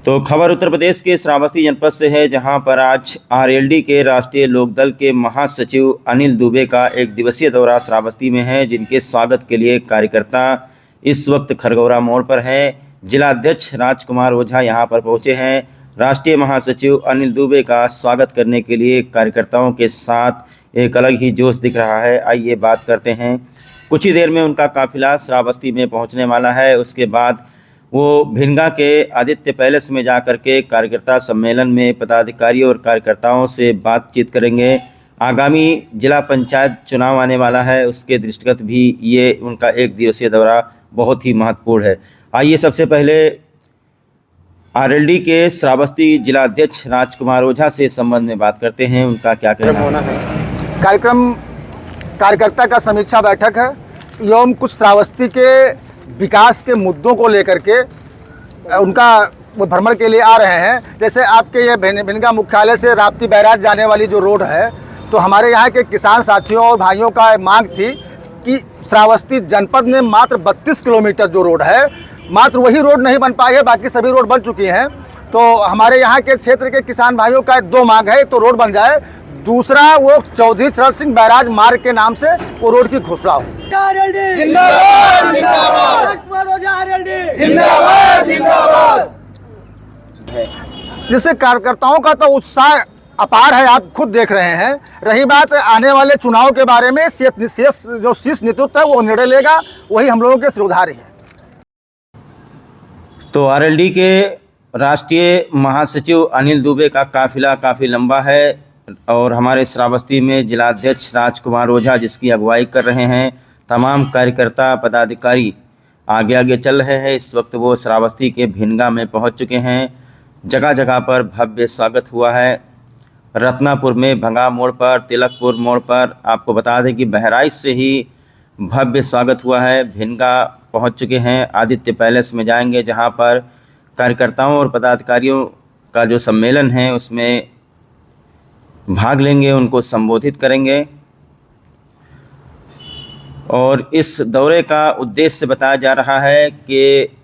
तो खबर उत्तर प्रदेश के श्रावस्ती जनपद से है, जहां पर आज आरएलडी के राष्ट्रीय लोकदल के महासचिव अनिल दुबे का एक दिवसीय दौरा श्रावस्ती में है, जिनके स्वागत के लिए कार्यकर्ता इस वक्त खरगौरा मोड़ पर हैं। जिला अध्यक्ष राजकुमार ओझा यहां पर पहुंचे हैं। राष्ट्रीय महासचिव अनिल दुबे का स्वागत करने के लिए कार्यकर्ताओं के साथ एक अलग ही जोश दिख रहा है। आइए बात करते हैं। कुछ ही देर में उनका काफिला श्रावस्ती में पहुँचने वाला है। उसके बाद वो भिनगा के आदित्य पैलेस में जाकर के कार्यकर्ता सम्मेलन में पदाधिकारियों और कार्यकर्ताओं से बातचीत करेंगे। आगामी जिला पंचायत चुनाव आने वाला है, उसके दृष्टिगत भी ये उनका एक दिवसीय दौरा बहुत ही महत्वपूर्ण है। आइए सबसे पहले आरएलडी के श्रावस्ती जिला अध्यक्ष राजकुमार ओझा से संबंध में बात करते हैं। उनका क्या कहना है। कार्यक्रम कार्यकर्ता का समीक्षा बैठक है एवं कुछ श्रावस्ती के विकास के मुद्दों को लेकर के उनका वो भ्रमण के लिए आ रहे हैं। जैसे आपके ये भिनगा मुख्यालय से राप्ती बैराज जाने वाली जो रोड है, तो हमारे यहाँ के किसान साथियों और भाइयों का मांग थी कि श्रावस्ती जनपद में मात्र 32 किलोमीटर जो रोड है, मात्र वही रोड नहीं बन पाई है, बाकी सभी रोड बन चुकी हैं। तो हमारे यहाँ के क्षेत्र के किसान भाइयों का दो मांग है, तो रोड बन जाए, दूसरा वो चौधरी चरण सिंह बैराज मार्ग के नाम से वो रोड की घोषणा हो। जिससे कार्यकर्ताओं का तो उत्साह अपार है, आप खुद देख रहे हैं। रही बात आने वाले चुनाव के बारे में, जो शीर्ष नेतृत्व है वो निर्णय लेगा, वही हम लोगों के सिरधारी है। तो आरएलडी के राष्ट्रीय महासचिव अनिल दुबे का काफिला काफ़ी लंबा है और हमारे श्रावस्ती में जिला अध्यक्ष राजकुमार ओझा जिसकी अगुवाई कर रहे हैं। तमाम कार्यकर्ता पदाधिकारी आगे आगे चल रहे हैं। इस वक्त वो श्रावस्ती के भिनगा में पहुंच चुके हैं। जगह जगह पर भव्य स्वागत हुआ है। रत्नापुर में भंगा मोड़ पर, तिलकपुर मोड़ पर, आपको बता दें कि बहराइच से ही भव्य स्वागत हुआ है। भिनगा पहुंच चुके हैं। आदित्य पैलेस में जाएंगे, जहां पर कार्यकर्ताओं और पदाधिकारियों का जो सम्मेलन है उसमें भाग लेंगे, उनको संबोधित करेंगे। और इस दौरे का उद्देश्य बताया जा रहा है कि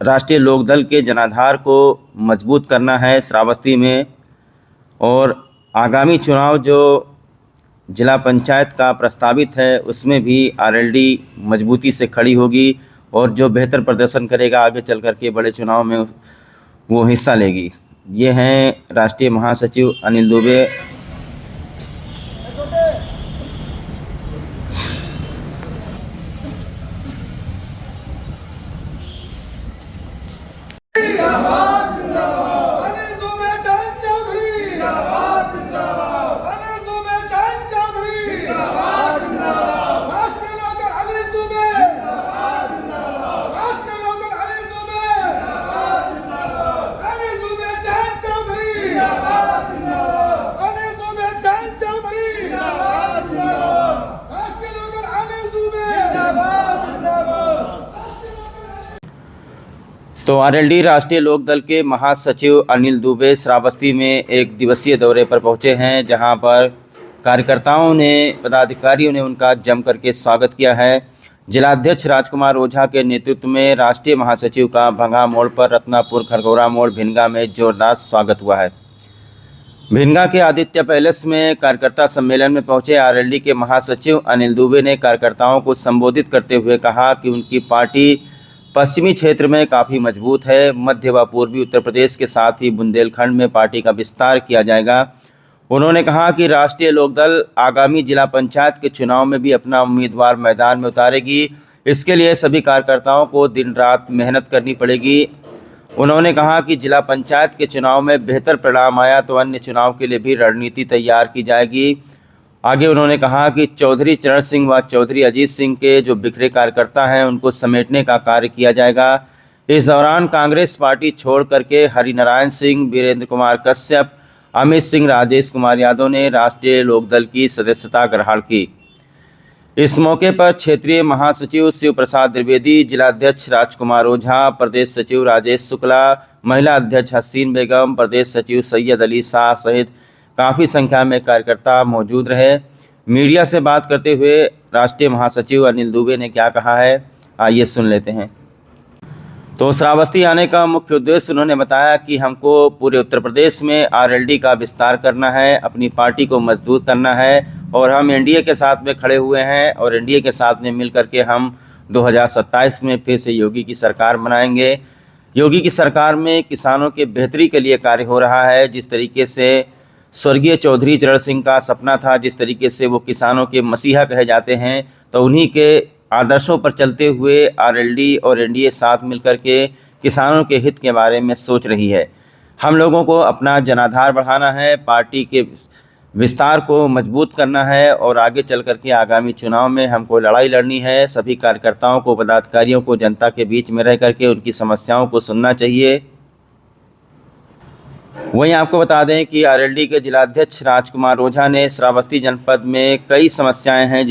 राष्ट्रीय लोकदल के जनाधार को मजबूत करना है श्रावस्ती में, और आगामी चुनाव जो जिला पंचायत का प्रस्तावित है उसमें भी आरएलडी मजबूती से खड़ी होगी, और जो बेहतर प्रदर्शन करेगा आगे चल कर के बड़े चुनाव में वो हिस्सा लेगी। ये हैं राष्ट्रीय महासचिव अनिल दुबे। तो आरएलडी राष्ट्रीय लोकदल के महासचिव अनिल दुबे श्रावस्ती में एक दिवसीय दौरे पर पहुंचे हैं, जहां पर कार्यकर्ताओं ने, पदाधिकारियों ने उनका जम करके स्वागत किया है। जिला अध्यक्ष राजकुमार ओझा के नेतृत्व में राष्ट्रीय महासचिव का भंगा मोड़ पर, रत्नापुर, खरगौरा मोड़, भिनगा में जोरदार स्वागत हुआ है। भिनगा के आदित्य पैलेस में कार्यकर्ता सम्मेलन में पहुंचे आरएलडी के महासचिव अनिल दुबे ने कार्यकर्ताओं को संबोधित करते हुए कहा कि उनकी पार्टी पश्चिमी क्षेत्र में काफ़ी मजबूत है। मध्य व पूर्वी उत्तर प्रदेश के साथ ही बुंदेलखंड में पार्टी का विस्तार किया जाएगा। उन्होंने कहा कि राष्ट्रीय लोकदल आगामी जिला पंचायत के चुनाव में भी अपना उम्मीदवार मैदान में उतारेगी। इसके लिए सभी कार्यकर्ताओं को दिन रात मेहनत करनी पड़ेगी। उन्होंने कहा कि जिला पंचायत के चुनाव में बेहतर परिणाम आया तो अन्य चुनाव के लिए भी रणनीति तैयार की जाएगी। आगे उन्होंने कहा कि चौधरी चरण सिंह व चौधरी अजीत सिंह के जो बिखरे कार्यकर्ता हैं उनको समेटने का कार्य किया जाएगा। इस दौरान कांग्रेस पार्टी छोड़ करके हरिनारायण सिंह, वीरेंद्र कुमार कश्यप, अमित सिंह, राजेश कुमार यादव ने राष्ट्रीय लोकदल की सदस्यता ग्रहण की। इस मौके पर क्षेत्रीय महासचिव शिव प्रसाद द्विवेदी, जिलाध्यक्ष राजकुमार ओझा, प्रदेश सचिव राजेश शुक्ला, महिला अध्यक्ष हसीन बेगम, प्रदेश सचिव सैयद अली शाह सहित काफ़ी संख्या में कार्यकर्ता मौजूद रहे। मीडिया से बात करते हुए राष्ट्रीय महासचिव अनिल दुबे ने क्या कहा है, आइए सुन लेते हैं। तो श्रावस्ती आने का मुख्य उद्देश्य उन्होंने बताया कि हमको पूरे उत्तर प्रदेश में आरएलडी का विस्तार करना है, अपनी पार्टी को मजबूत करना है और हम एनडीए के साथ में खड़े हुए हैं और एनडीए के साथ में मिल करके हम 2027 में फिर से योगी की सरकार बनाएंगे। योगी की सरकार में किसानों के बेहतरी के लिए कार्य हो रहा है। जिस तरीके से स्वर्गीय चौधरी चरण सिंह का सपना था, जिस तरीके से वो किसानों के मसीहा कहे जाते हैं, तो उन्हीं के आदर्शों पर चलते हुए आरएलडी और एनडीए साथ मिलकर के किसानों के हित के बारे में सोच रही है। हम लोगों को अपना जनाधार बढ़ाना है, पार्टी के विस्तार को मजबूत करना है और आगे चल कर के आगामी चुनाव में हमको लड़ाई लड़नी है। सभी कार्यकर्ताओं को, पदाधिकारियों को जनता के बीच में रह करके उनकी समस्याओं को सुनना चाहिए। वहीं आपको बता दें कि आरएलडी के जिलाध्यक्ष राजकुमार ओझा ने श्रावस्ती जनपद में कई समस्याएं हैं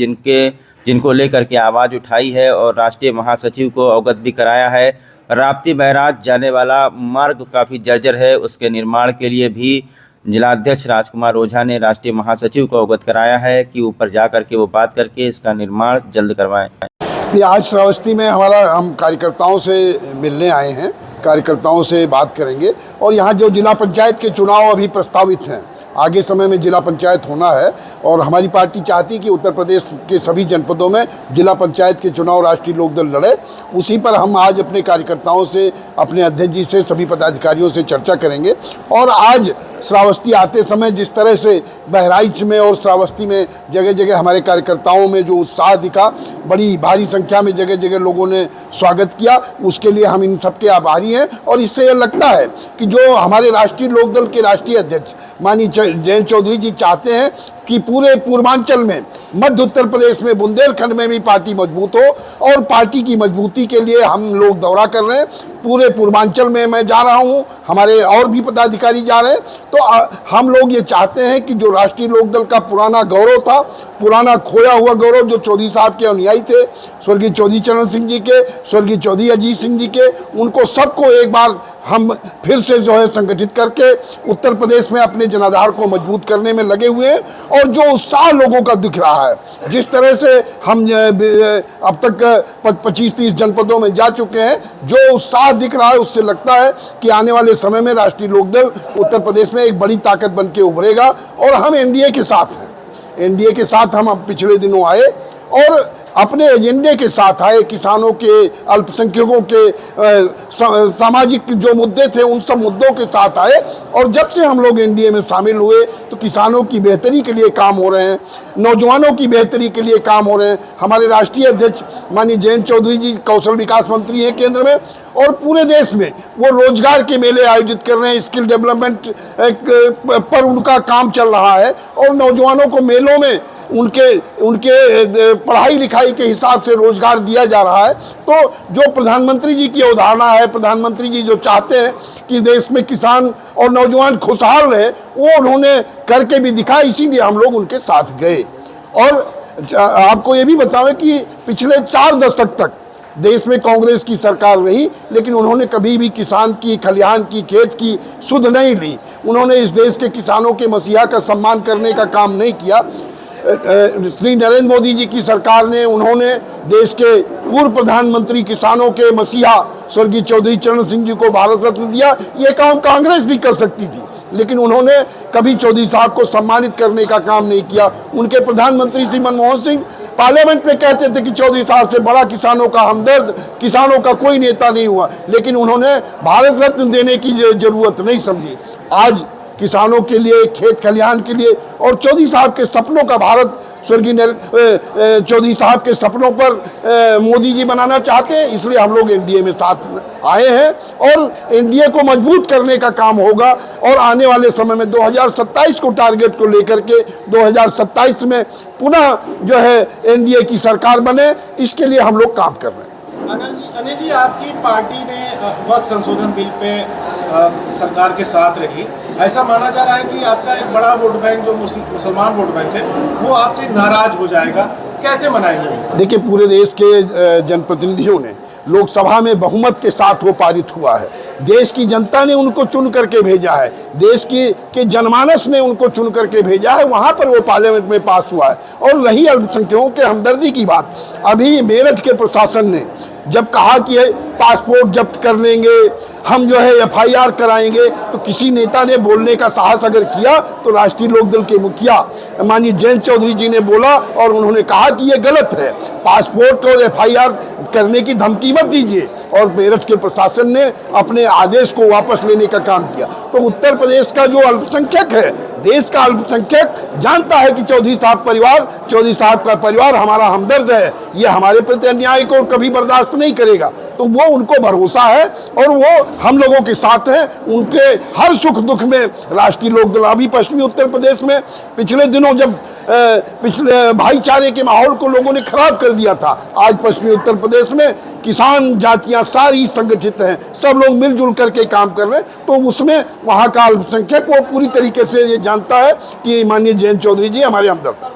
जिनको लेकर के आवाज़ उठाई है और राष्ट्रीय महासचिव को अवगत भी कराया है। राप्ती बैराज जाने वाला मार्ग काफ़ी जर्जर है, उसके निर्माण के लिए भी जिलाध्यक्ष राजकुमार ओझा ने राष्ट्रीय महासचिव को अवगत कराया है कि ऊपर जा करके वो बात करके इसका निर्माण जल्द करवाएं। आज श्रावस्ती में हम कार्यकर्ताओं से मिलने आए हैं, कार्यकर्ताओं से बात करेंगे और यहाँ जो जिला पंचायत के चुनाव अभी प्रस्तावित हैं, आगे समय में जिला पंचायत होना है और हमारी पार्टी चाहती है कि उत्तर प्रदेश के सभी जनपदों में जिला पंचायत के चुनाव राष्ट्रीय लोकदल लड़े। उसी पर हम आज अपने कार्यकर्ताओं से, अपने अध्यक्ष जी से, सभी पदाधिकारियों से चर्चा करेंगे। और आज श्रावस्ती आते समय जिस तरह से बहराइच में और श्रावस्ती में जगह जगह हमारे कार्यकर्ताओं में जो उत्साह दिखा, बड़ी भारी संख्या में जगह जगह लोगों ने स्वागत किया, उसके लिए हम इन सबके आभारी हैं। और इससे यह लगता है कि जो हमारे राष्ट्रीय लोकदल के राष्ट्रीय अध्यक्ष माननीय जयंत चौधरी जी चाहते हैं कि पूरे पूर्वांचल में, मध्य उत्तर प्रदेश में, बुंदेलखंड में भी पार्टी मजबूत हो और पार्टी की मजबूती के लिए हम लोग दौरा कर रहे हैं। पूरे पूर्वांचल में मैं जा रहा हूं, हमारे और भी पदाधिकारी जा रहे हैं। तो हम लोग ये चाहते हैं कि जो राष्ट्रीय लोकदल का पुराना गौरव था, पुराना खोया हुआ गौरव जो चौधरी साहब के अनुयायी थे, स्वर्गीय चौधरी चरण सिंह जी के, स्वर्गीय चौधरी अजीत सिंह जी के, उनको सबको एक बार हम फिर से जो है संगठित करके उत्तर प्रदेश में अपने जनाधार को मजबूत करने में लगे हुए हैं। और जो उत्साह लोगों का दिख रहा है, जिस तरह से हम अब तक 25-30 जनपदों में जा चुके हैं, जो उत्साह दिख रहा है उससे लगता है कि आने वाले समय में राष्ट्रीय लोकदल उत्तर प्रदेश में एक बड़ी ताकत बन के उभरेगा। और हम एनडीए के साथ हैं, एनडीए के साथ हम पिछले दिनों आए और अपने एजेंडे के साथ आए, किसानों के, अल्पसंख्यकों के सामाजिक जो मुद्दे थे उन सब मुद्दों के साथ आए। और जब से हम लोग एनडीए में शामिल हुए तो किसानों की बेहतरी के लिए काम हो रहे हैं, नौजवानों की बेहतरी के लिए काम हो रहे हैं। हमारे राष्ट्रीय अध्यक्ष माननीय जयंत चौधरी जी कौशल विकास मंत्री हैं केंद्र में और पूरे देश में वो रोजगार के मेले आयोजित कर रहे हैं, स्किल डेवलपमेंट पर उनका काम चल रहा है और नौजवानों को मेलों में उनके पढ़ाई लिखाई के हिसाब से रोजगार दिया जा रहा है। तो जो प्रधानमंत्री जी की अवधारणा है, प्रधानमंत्री जी जो चाहते हैं कि देश में किसान और नौजवान खुशहाल रहे, वो उन्होंने करके भी दिखा, इसीलिए हम लोग उनके साथ गए। और आपको ये भी बताएं कि पिछले 4 दशक तक देश में कांग्रेस की सरकार रही, लेकिन उन्होंने कभी भी किसान की, खलिहान की, खेत की सुध नहीं ली। उन्होंने इस देश के किसानों के मसीहा का सम्मान करने का काम नहीं किया। श्री नरेंद्र मोदी जी की सरकार ने, उन्होंने देश के पूर्व प्रधानमंत्री, किसानों के मसीहा स्वर्गीय चौधरी चरण सिंह जी को भारत रत्न दिया। ये काम कांग्रेस भी कर सकती थी, लेकिन उन्होंने कभी चौधरी साहब को सम्मानित करने का काम नहीं किया। उनके प्रधानमंत्री श्री मनमोहन सिंह पार्लियामेंट में कहते थे कि चौधरी साहब से बड़ा किसानों का हमदर्द, किसानों का कोई नेता नहीं हुआ, लेकिन उन्होंने भारत रत्न देने की जरूरत नहीं समझी। आज किसानों के लिए, खेत खलिहान के लिए और चौधरी साहब के सपनों का भारत, स्वर्गीय चौधरी साहब के सपनों पर मोदी जी बनाना चाहते हैं। इसलिए हम लोग एनडीए में साथ आए हैं और एनडीए को मजबूत करने का काम होगा। और आने वाले समय में 2027 को टारगेट को लेकर के 2027 में पुनः जो है एनडीए की सरकार बने, इसके लिए हम लोग काम कर रहे हैं। अनिल जी, आपकी पार्टी ने वक्त संशोधन बिल पे सरकार के साथ रही। ऐसा माना जा रहा है कि आपका एक बड़ा वोट बैंक जो मुसलमान वोट बैंक है वो आपसे नाराज हो जाएगा, कैसे मनाएंगे? देखिए, पूरे देश के जनप्रतिनिधियों ने लोकसभा में बहुमत के साथ वो पारित हुआ है। देश की जनता ने उनको चुन करके भेजा है, देश के जनमानस ने उनको चुन करके भेजा है, वहाँ पर वो पार्लियामेंट में पास हुआ है। और रही अल्पसंख्यकों के हमदर्दी की बात, अभी मेरठ के प्रशासन ने जब कहा कि पासपोर्ट जब्त कर लेंगे, हम जो है FIR कराएंगे, तो किसी नेता ने बोलने का साहस अगर किया तो राष्ट्रीय लोकदल के मुखिया माननीय जयंत चौधरी जी ने बोला और उन्होंने कहा कि ये गलत है, पासपोर्ट और FIR करने की धमकी मत दीजिए, और मेरठ के प्रशासन ने अपने आदेश को वापस लेने का काम किया। तो उत्तर प्रदेश का जो अल्पसंख्यक है, देश का अल्पसंख्यक जानता है कि चौधरी साहब का परिवार हमारा हमदर्द है, ये हमारे प्रति अन्याय को कभी बर्दाश्त नहीं करेगा। तो वो उनको भरोसा है और वो हम लोगों के साथ हैं, उनके हर सुख दुख में राष्ट्रीय लोकदल। अभी पश्चिमी उत्तर प्रदेश में पिछले दिनों जब पिछले भाईचारे के माहौल को लोगों ने खराब कर दिया था, आज पश्चिमी उत्तर प्रदेश में किसान जातियां सारी संगठित हैं, सब लोग मिलजुल करके काम कर रहे हैं। तो उसमें वहाँ का अल्पसंख्यक वो पूरी तरीके से ये जानता है कि माननीय जयंत चौधरी जी हमारे हमदर्द।